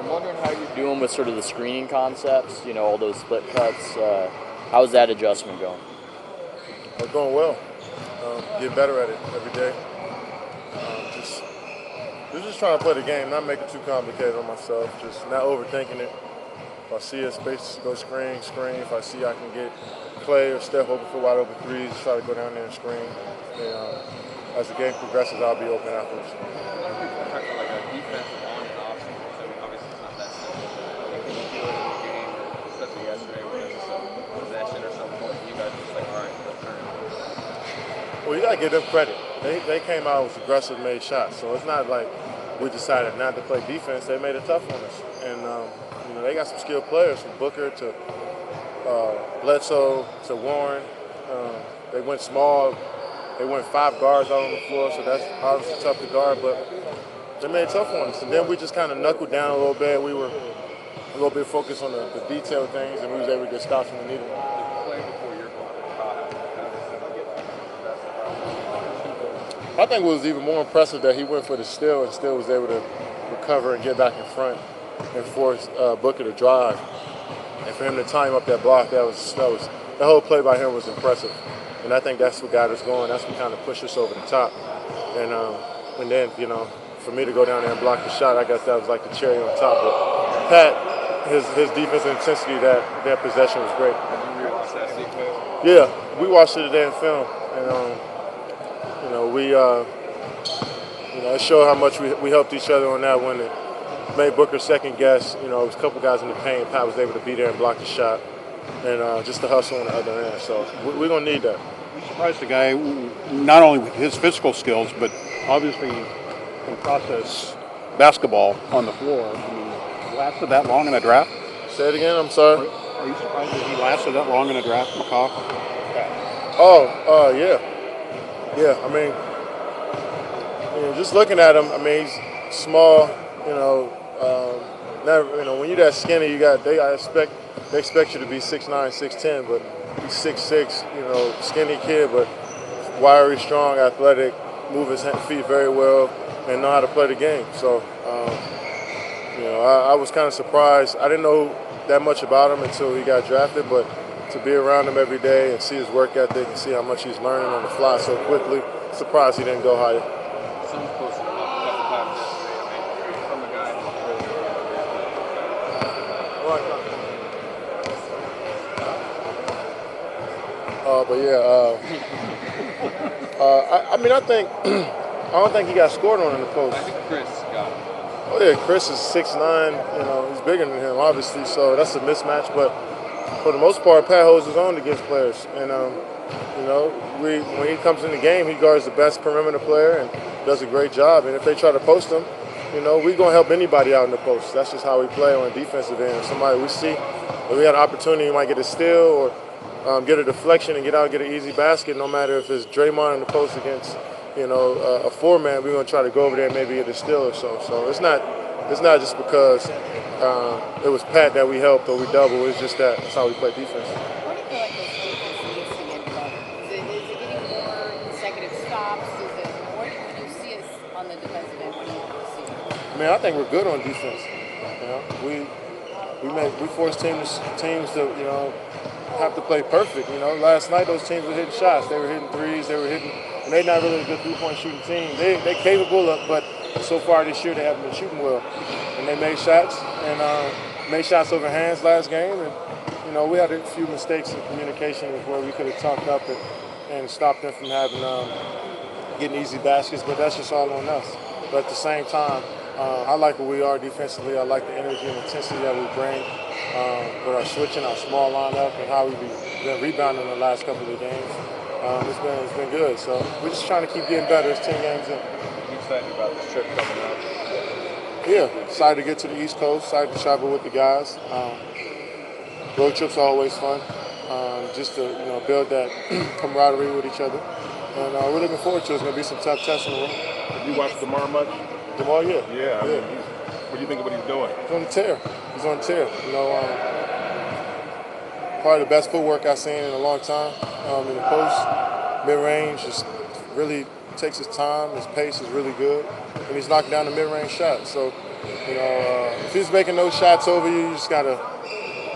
I'm wondering how you're doing with sort of the screening concepts, all those split cuts. How's that adjustment going? It's going well. Getting better at it every day. Just trying to play the game, not make it too complicated on myself, just not overthinking it. If I see a space, go screen. If I see I can get Clay or Steph open for wide open threes, try to go down there and screen. And as the game progresses, I'll be open afterwards. Well, you got to give them credit. They came out with aggressive, made shots. So it's not like we decided not to play defense. They made it tough on us. And, they got some skilled players from Booker to Bledsoe to Warren. They went small. They went 5 guards out on the floor, so that's obviously tough to guard. But they made it tough on us. And then we just kind of knuckled down a little bit. We were a little bit focused on the detailed things, and we was able to get stops when we needed them. I think it was even more impressive that he went for the steal and still was able to recover and get back in front and force Booker to drive. And for him to time up that block, that whole play by him was impressive. And I think that's what got us going. That's what kind of pushed us over the top. And then, for me to go down there and block the shot, I guess that was like the cherry on top. But Pat, his defensive intensity, that possession was great. Did you rewatch that sequence? Yeah, we watched it today in film. And, it showed how much we helped each other on that one. It made Booker second guess. It was a couple guys in the paint. Pat was able to be there and block the shot. And just the hustle on the other end. So we're going to need that. I'm surprised the guy, not only with his physical skills, but obviously can process basketball on the floor. I mean, lasted that long in a draft? Say it again, I'm sorry. Are you surprised that he lasted that long in a draft, McCaw? Yeah. Yeah, I mean, just looking at him, I mean, he's small, when you're that skinny, they expect you to be 6'9", 6'10", but he's 6'6", skinny kid, but wiry, strong, athletic, move his feet very well, and know how to play the game. So, I was kind of surprised. I didn't know that much about him until he got drafted, but to be around him every day and see his work ethic and see how much he's learning on the fly so quickly, surprised he didn't go higher. Some close a couple times yesterday, from a guy who's I don't think he got scored on in the post. I think Chris got him. Oh yeah, Chris is 6'9", he's bigger than him, obviously, so that's a mismatch, but for the most part, Pat holds his own against players. And, when he comes in the game, he guards the best perimeter player and does a great job. And if they try to post him, we're going to help anybody out in the post. That's just how we play on the defensive end. If somebody we see, if we got an opportunity, we might get a steal or get a deflection and get out and get an easy basket, no matter if it's Draymond in the post against, a 4-man, we're going to try to go over there and maybe get a steal or so. So it's not just because it was Pat that we helped or we doubled. It's just that's how we play defense. What do you feel like this defense needs to get better? Is it getting more consecutive stops? What do you see us on the defensive end? What do you see? I mean, I think we're good on defense. We force teams to have to play perfect. Last night those teams were hitting shots. They were hitting threes. They were hitting. And they're not really a good 3-point shooting team. They're capable of, but so far this year they haven't been shooting well. And they made shots over hands last game. And we had a few mistakes in communication where we could have talked up and stopped them from getting easy baskets. But that's just all on us. But at the same time, I like what we are defensively. I like the energy and intensity that we bring with our switching, our small lineup, and how we've been rebounding the last couple of games. It's been good. So we're just trying to keep getting better. It's 10 games in. You excited about this trip coming up? Yeah, excited to get to the East Coast. Excited to travel with the guys. Road trips are always fun. Just to build that camaraderie with each other. And we're looking forward to it. It's going to be some tough tests in the road. Did you watch DeMar much? DeMar, yeah. Yeah. What do you think of what he's doing? He's on the tear. Probably the best footwork I've seen in a long time. In the post, mid-range, just really takes his time. His pace is really good, and he's knocking down the mid-range shot. So You know, if he's making those shots over you, you just gotta,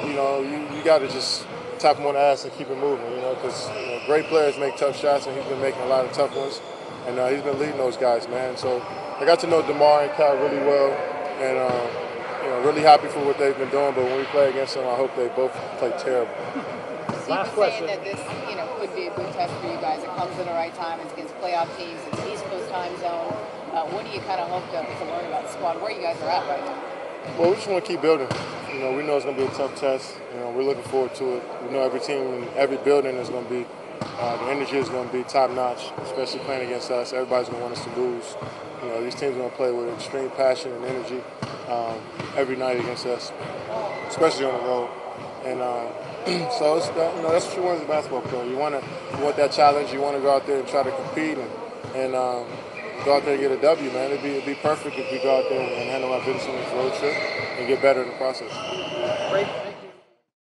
you know, you gotta just tap him on the ass and keep it moving. You know, because great players make tough shots, and he's been making a lot of tough ones, and he's been leading those guys, man. So I got to know DeMar and Cal really well, and you know, really happy for what they've been doing. But when we play against them, I hope they both play terrible. Last question. Saying that this, could be a good test for you guys. It comes at the right time. It's against playoff teams. It's East Coast time zone. What do you kind of hope to learn about the squad? Where you guys are at right now? Well, we just want to keep building. You know, we know it's going to be a tough test. You know, we're looking forward to it. We know every team, every building is going to be, the energy is going to be top notch, especially playing against us. Everybody's going to want us to lose. You know, these teams are going to play with extreme passion and energy every night against us, especially on the road. And so it's, that's what you want as a basketball player. You want that challenge. You want to go out there and try to compete and go out there and get a W, man. It'd be perfect if we go out there and handle our business on this road trip and get better in the process. Great.